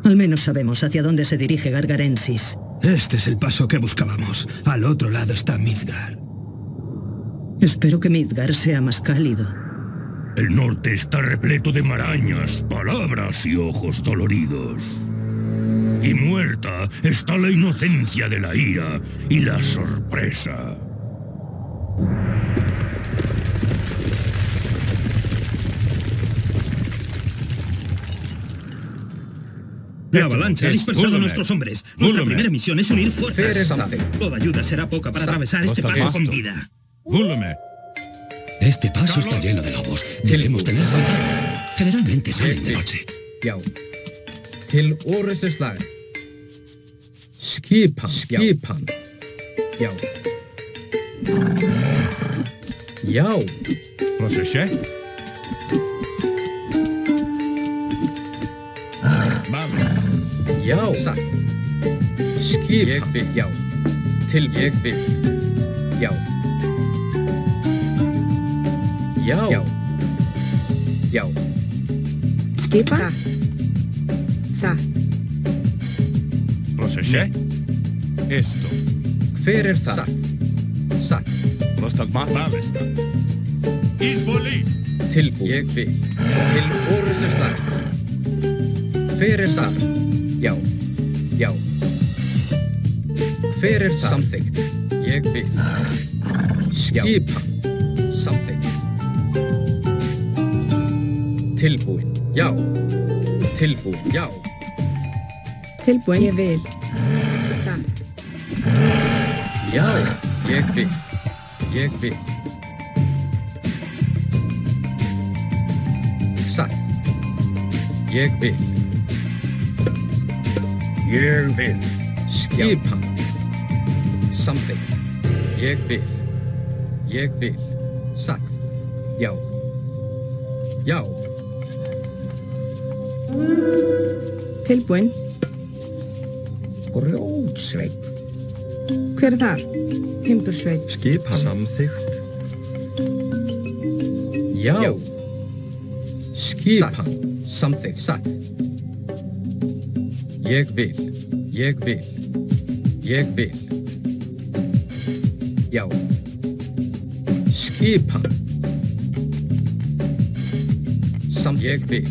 Al menos sabemos hacia dónde se dirige Gargarensis. Este es el paso que buscábamos. Al otro lado está Midgar. Espero que Midgar sea más cálido. El norte está repleto de marañas, palabras y ojos doloridos. Y muerta está la inocencia de la ira y la sorpresa. La avalancha ha dispersado a nuestros hombres. Nuestra primera misión es unir fuerzas. Toda ayuda será poca para atravesar este paso con vida. Este paso está lleno de lobos. Debemos tener cuidado. Generalmente salen de noche. Til orrustuslag. Skipan. Já. Já. Proszę. Já. Satt. Skipan. Já. Til ég vil. Já. Já. Já. Já. Skipan? Satt. Proszę. Esto. Hver það? Satt. Mávesta. Izvoli. Tilbúið. Ég vil. Til orrustuslag. Hver það? Já. Já. Hver það? Samþykkt. Ég vil. Skipan. Samþykkt. Tilbúin. Já. Tilbúin. Já. Tilbúin. Ég vil. Satt. Já. Ég vil. Ég vil. Satt. Ég vil. Ég vil. Skipan. Samþykkt. Ég vil. Ég vil. Satt. Já. Já. Tilbúin. Grjótsveit. Hver þar? Timbursveit. Skipan. Samþykkt. Já. Já. Skipan. Samþykkt. Satt. Ég vil. Ég vil. Ég vil. Já. Skipan. Ég vil.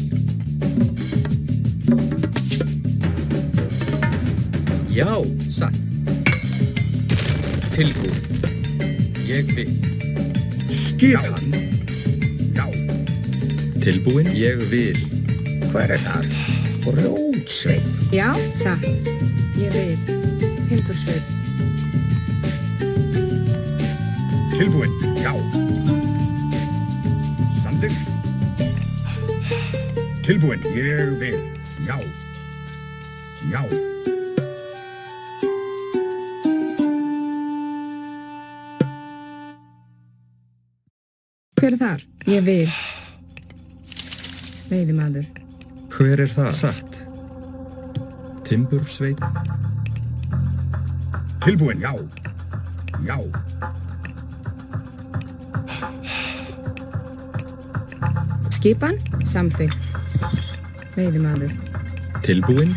Já. Satt. Tilbúin. Ég vil. Skipan. Já. Tilbúin. Ég vil. Hver það? Grjótsveit. Já, satt. Ég vil. Timbursveit. Tilbúin. Já. Samþykkt. Tilbúin. Ég vil. Já. Já. Hver þar? Ég vil. Veiðimaður. Hver það? Satt. Timbursveit. Tilbúin. Já. Já. Skipan? Samþykkt. Veiðimaður. Tilbúin.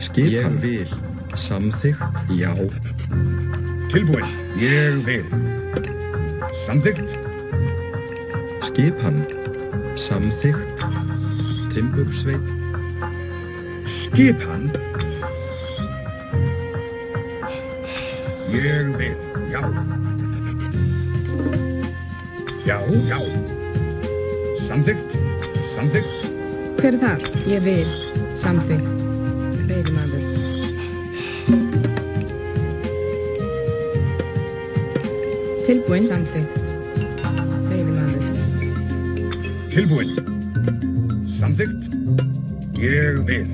Skipan. Ég vil. Samþykkt. Já. Tilbúin. Ég vil. Samþykkt. Skipan. Samþykkt. Timbursveit. Skipan. Ég vil. Já. Já. Já. Samþykkt. Samþykkt. Hver þar? Ég vil. Samþykkt. Veiðimaður. Tilbúin. Samþykkt. Veiðimaður. Tilbúin. Samþykkt. Ég vil.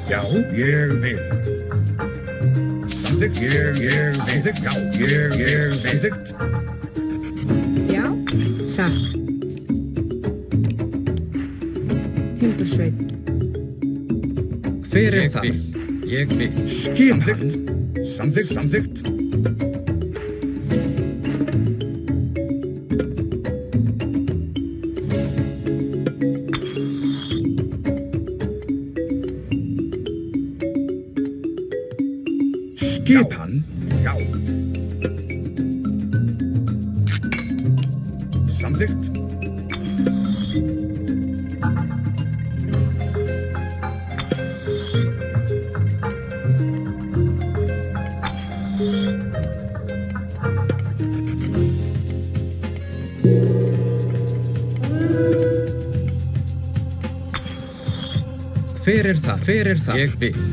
Já, ég vil. Samþykkt. Ég samþykkt. Já, ég samþykkt. Já, satt. Timbursveit. Hver það? Ég vil. Skipan. Samþykkt. Samþykkt. Skipan. Já. Samþykkt. Hver er það? Hver er það? Ég vil.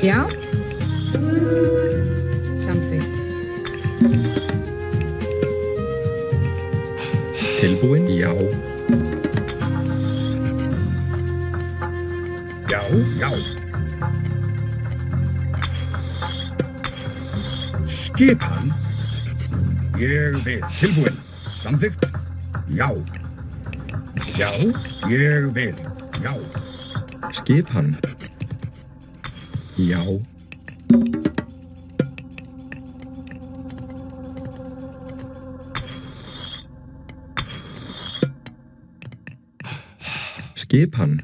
Já. Samþykkt. Tilbúin? Já. Já, já. Skipan? Ég vil. Tilbúin? Samþykkt? Já. Já, ég vil. Já. Skipan? Já. Skipan?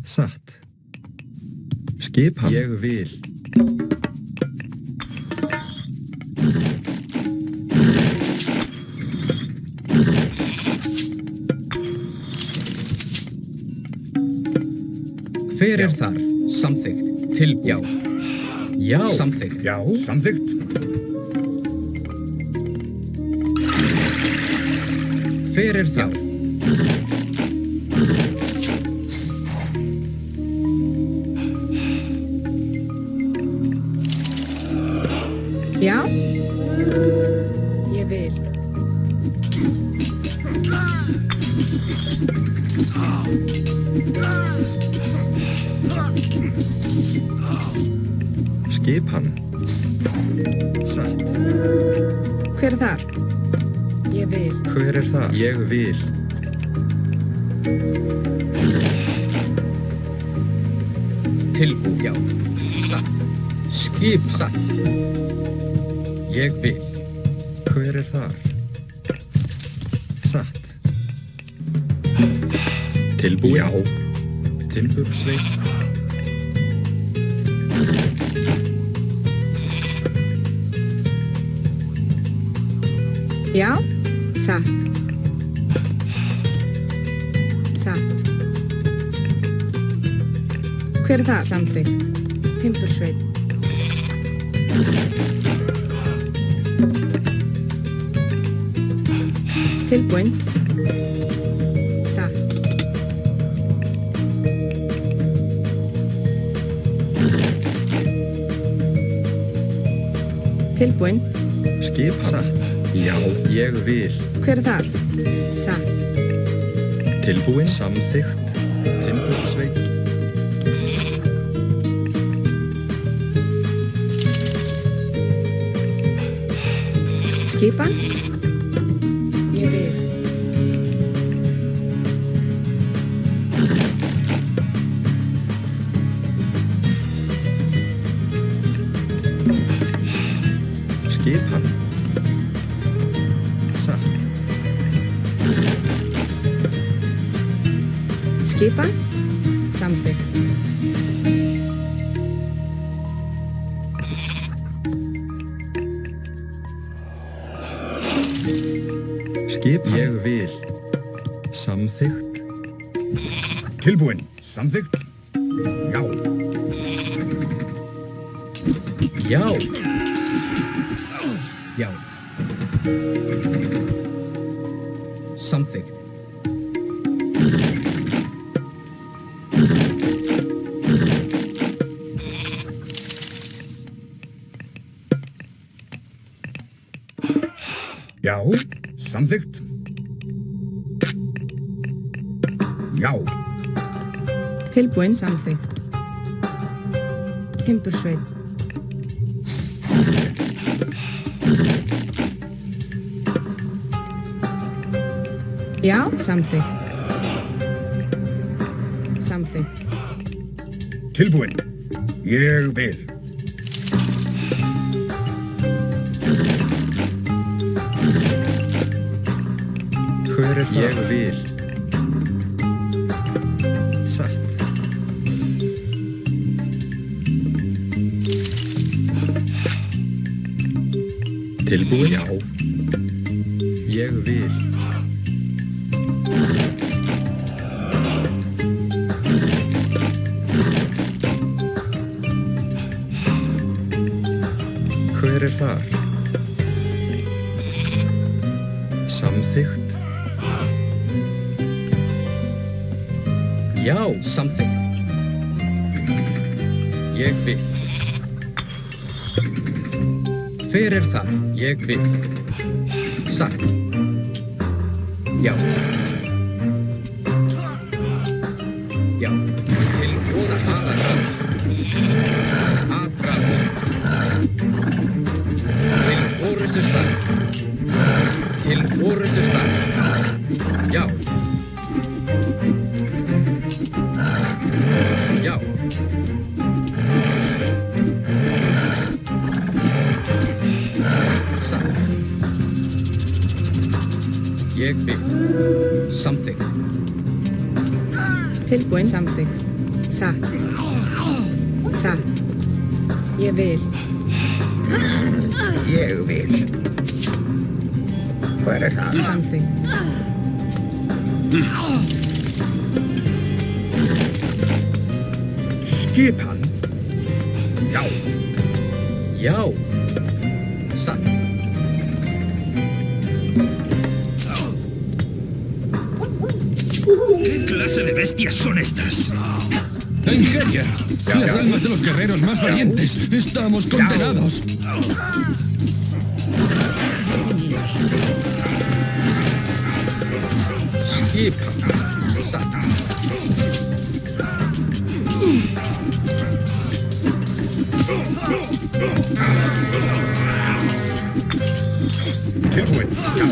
Satt. Skipan? Ég vil. Hver er þar? Samþykkt. Já. Já. Samþykkt. Já. Samþykkt. Hver er þar? Já. Ég vil. Skipan? Satt. Hver er þar? Ég vil. Hver er það? Ég vil. Tilbú. Já. Satt. Skip. Satt. Ég vil. Hver er þar? Satt. Tilbúin? Já. Timbursveit? Já. Satt. Satt. Hver er það? Samþykkt. Timbursveit. Tilbúin. Satt. Tilbúin. Skip? Satt. Já, ég vil. Hver er þar? Satt. Tilbúin? Samþykkt. Timbursveit. Skipan? Ég vil. Skipan? Satt. Skipan? Samþykkt. Skipan? Ég vil. Samþykkt. Tilbúin? Samþykkt? Já. Já. Já. Samþykkt. Já. Samþykkt. Já. Tilbúin. Samþykkt. Timbursveit. Já. Samþykkt. Samþykkt. Tilbúin? Ég vil. Hver er það? Ég vil. Tilbúin? Já. Ég vil. Hver er þar? Samþykkt? Já, samþykkt. Ég vil. Hver er það? Ég vil. Satt. Já. Já. Til orustustað. Aðráð. Til orustustað. Til orustustað. Já. Já. Satt. Ég vil. Samþykkt. Tilbúin. Samþykkt. Satt. Satt. Ég vil. Ég vil. Hver er það? Samþykkt. Skipan? Já. Já. Satt. ¿Qué clase de bestias son estas? ¡Engeria! Las almas de los guerreros más valientes. ¡Estamos condenados! Skipan. Satt. Tilbúin? Já.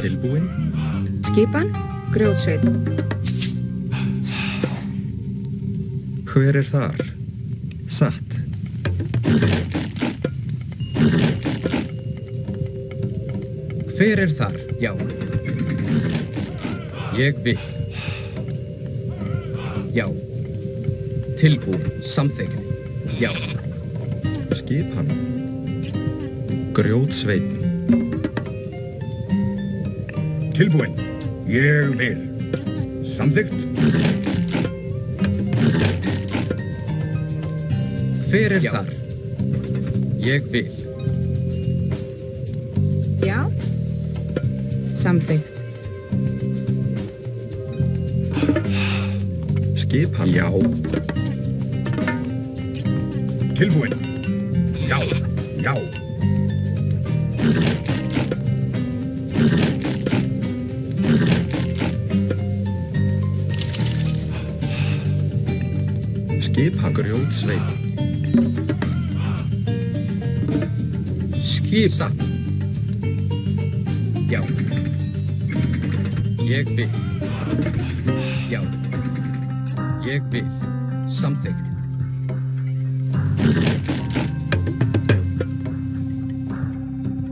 Tilbúin? Skipan. Grjótsveit. Hver er þar? Satt. Hver er þar? Já. Ég vil. Já. Tilbúin. Samþykkt. Já. Skipan? Grjótsveit. Tilbúin? Ég vil. Samþykkt? Hver er þar? Ég vil. Já. Samþykkt. Skipan? Já. Tilbúin? Já. Já. Skipan? Grjótsveit. Skipan. Já. Ég vil. Já. Ég vil. Samþykkt.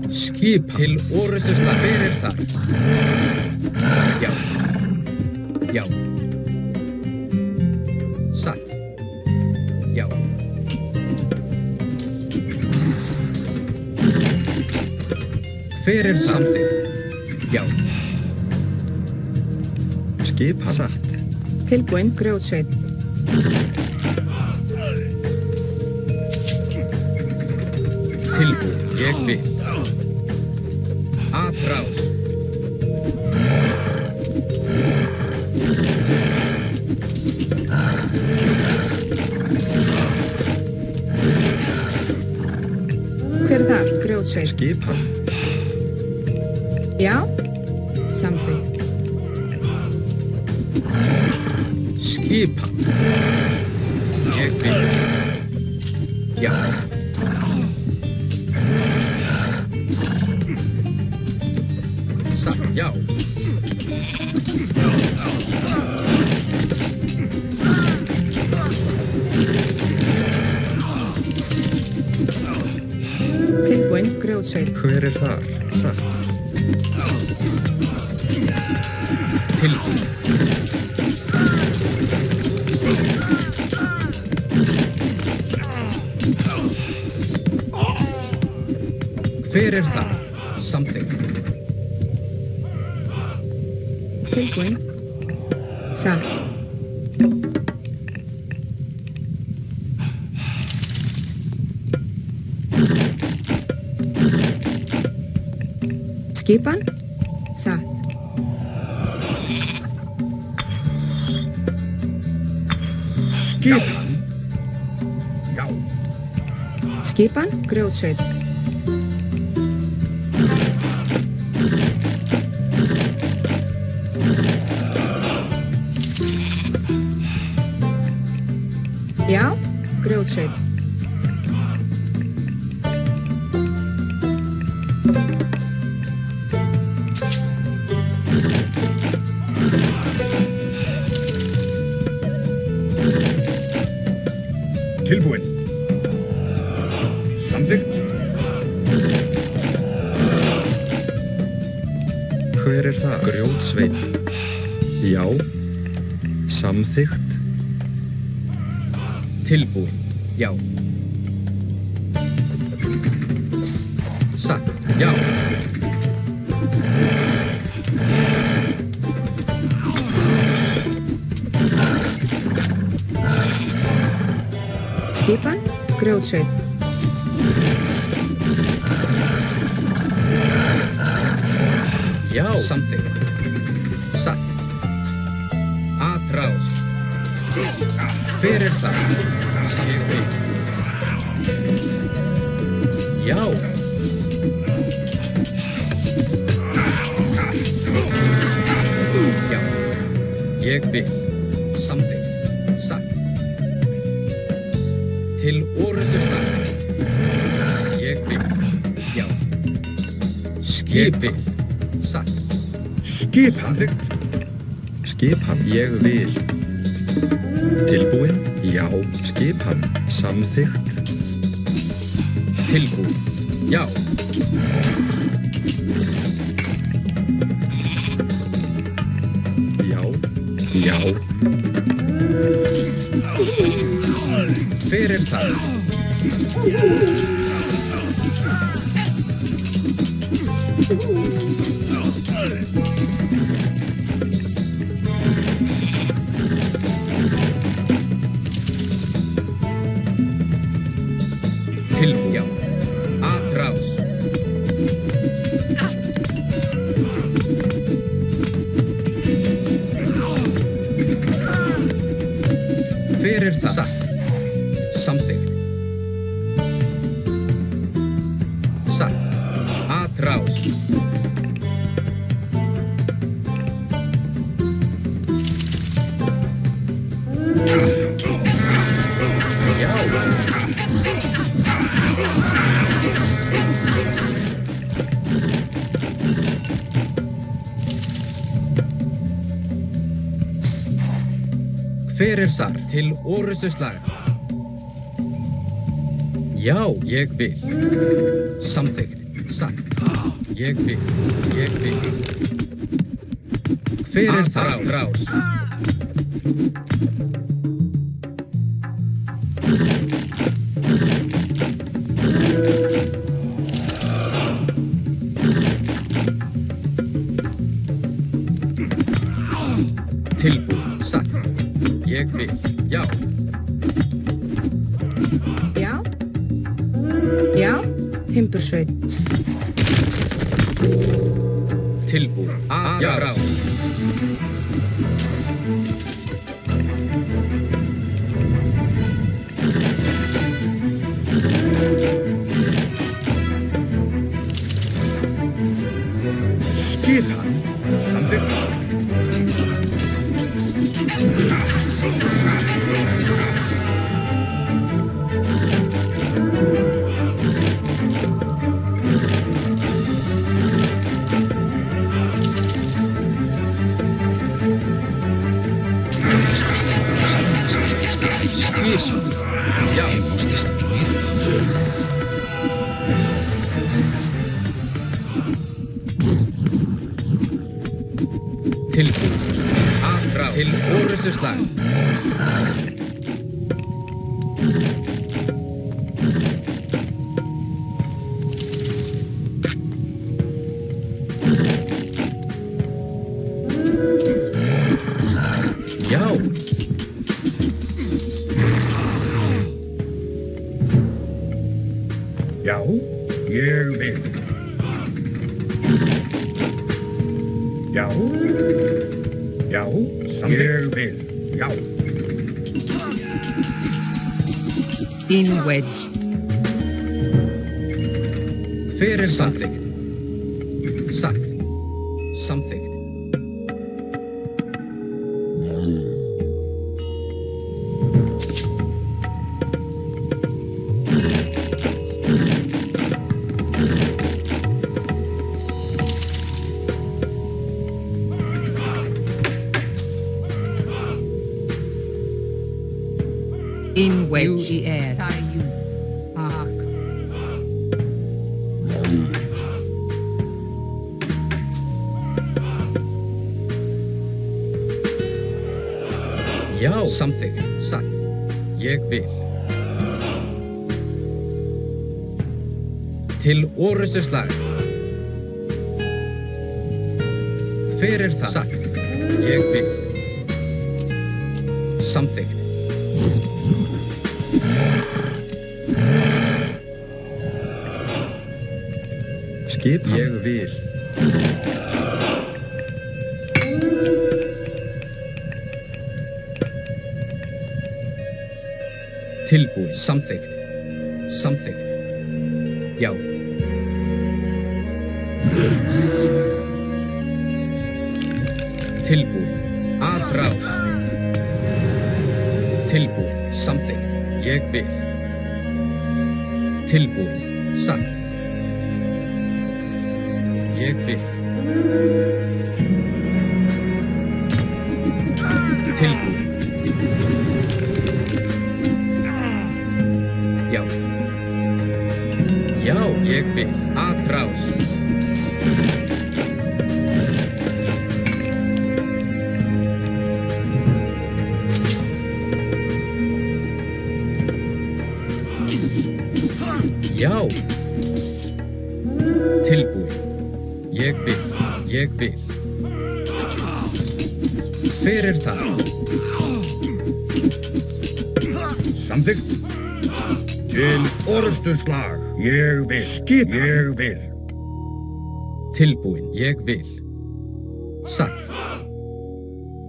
Skipan. Til orustustað. Hver er þar? Já. Já. Satt. Já. Hver er samþykkt? Já. Skipan? Satt. Tilbúin. Grjótsveit. Tilbúin. Ég vil. Aðráð. Hver er þar? Grjótsveit. Skipan? Já. Samþykkt. Skipan. Ég vil. Já. Satt. Já. Tilbúin. Grjótsveit. Hver er þar? Satt. Tilbúin. Hver Hver það? Something. Tilbúin. Satt. Skipan. Satt. Skipan. Já. Skipan. Grjótsveit. Já. Grjótsveit. Tilbúin. Samþykkt. Hver er það? Grjótsveinn. Já. Samþykkt. Tilbúin. Já. Satt. Já. Skipan. Grjótsveit. Já. Something. Satt. Atrás. Hver er það? Samþykkt. Já. Já. Ég vil. Samþykkt. Satt. Til orrustu slag. Ég vil. Já. Skipil. Satt. Skipan. Samþykkt. Skipan. Ég vil. Tilbúin. Já. Skipan. Samþykkt. Tilbúin. Já. Já. Já. Hver er það? Tilbúin. Já. Atrás. Hver er það? Satt. Samþykkt. Satt. Atrás. Já. Hver er þar til orrustu slag? Já, ég vil. Samþykkt. Satt. Ég vil. Ég vil. Hver er þar? Atrás. Tilbúin. Satt. Ég vil. Já. Já. Já. Timbursveit. Tilbúin. Atrás. Skipan. Samþykkt. Já. Tilbúin. Atrás. Til orrustu slag. Já. Já, ég vil. Já. In wedge. Fyrir samþykkt. Satt. Samþykkt. In wedge. U i air. You. Ark. Já, samþykkt. Satt. Ég vil. Til orustu slag. Fyrir það. Satt. Ég vil. Samþykkt. Skip ég vil. Tilbúin. Samþykkt. Samþykkt. Já. Tilbúin. Aðrás. Tilbúin. Samþykkt. Ég vil. Tilbúin. Satt. Ég vil. Tilbúin. Já. Já, ég vil. Aðrás. Já. Tilbúin. Ég vil. Ég vil. Fyrir það. Samþykkt. Til orustu slag. Ég vil. Skip. Ég vil. Tilbúin. Ég vil. Satt.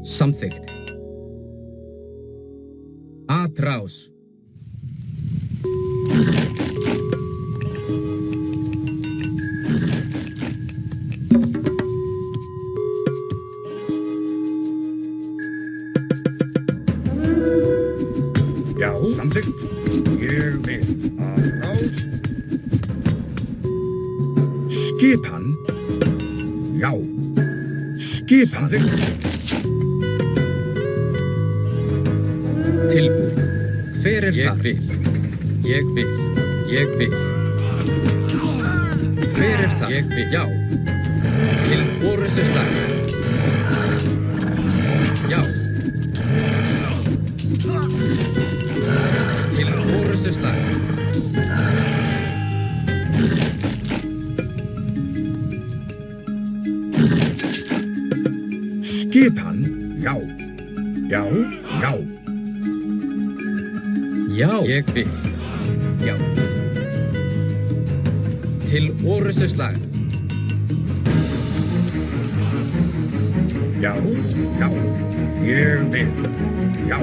Samþykkt. Aðrás. Já, samþykkt. Ég vil. Aðrás. Skipan. Já. Skipan. Tilbúin. Fyrir það. Ég vil. Ég vil. Ég vil. Fyrir það. Ég vil. Já. Til orustu slag. Já. Til orustu slag. Skipan. Já. Já. Já. Já. Ég vil. Já. Til orustu slag. Já. Já. Ég vil. Já.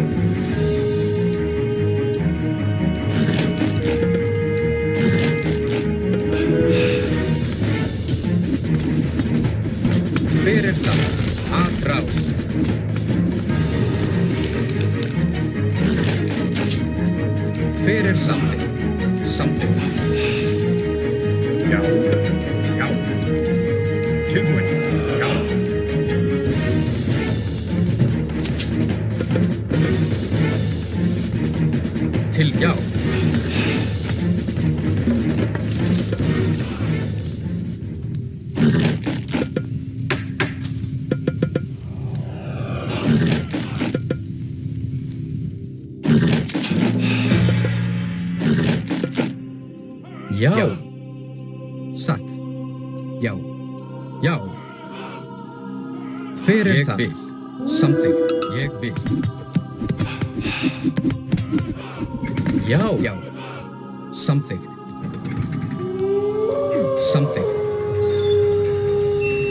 Fyrir það. Aðrás. Fyrir samþykkt. Samþykkt. Já. Já. Tilbúin. Já. Til já. Já. Satt. Já. Já. Fyrir það. Ég vil. Samþykkt. Ég vil. Já. Já. Samþykkt. Samþykkt.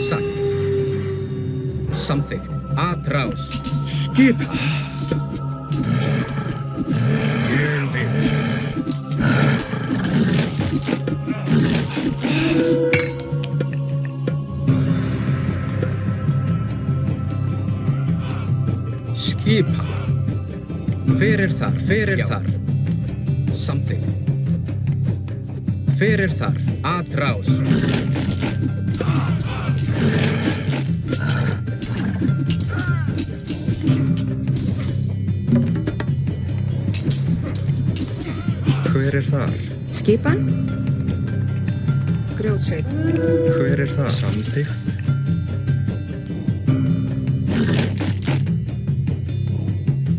Satt. Samþykkt. Atrás. Skipan. Ég vil. Skipan. Fyrir þar, fyrir þar. Samþykkt. Fyrir þar. Atrás. Hver er þar? Skipan. Grjótsveit. Hver er þar? Samþykkt.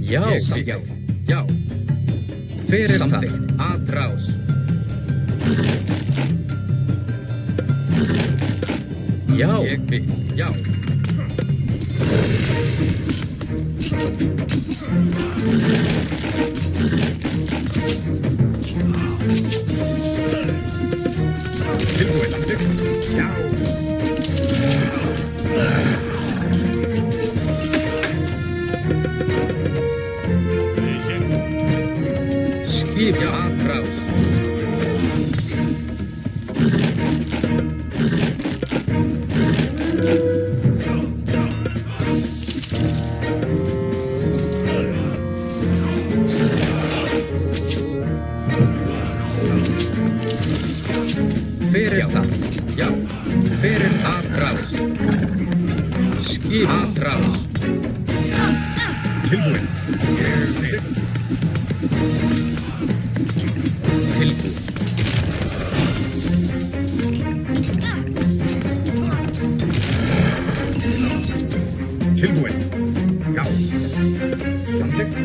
Já, samþykkt. Já. Fyrir samþykkt. Atrás. Já. Ég vil. Já. Tilbúið, samþykkt. Já. Skip. Já. Atrás. Fyrir þar. Já. Fyrir atrás. Skip. Atrás. Tilbúið. Ég vil. Tilbúið. Tilbúið. Já. Samþykkt.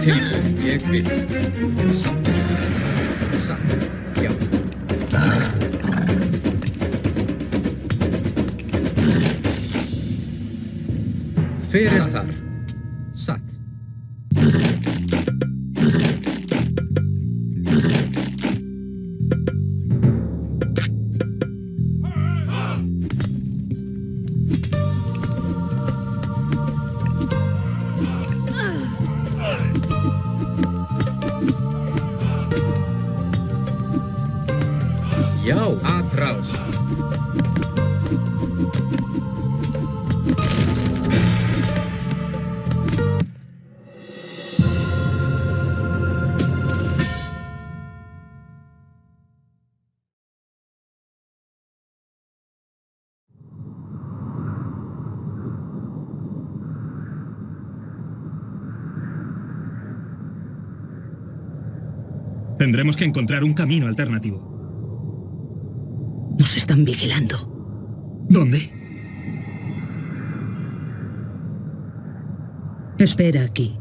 Tilbúið. Ég vil. Samþykkt. Samþykkt. Já. Fyrir þar. Satt. Já, atrás. Tendremos que encontrar un camino alternativo. Nos están vigilando. ¿Dónde? Espera aquí.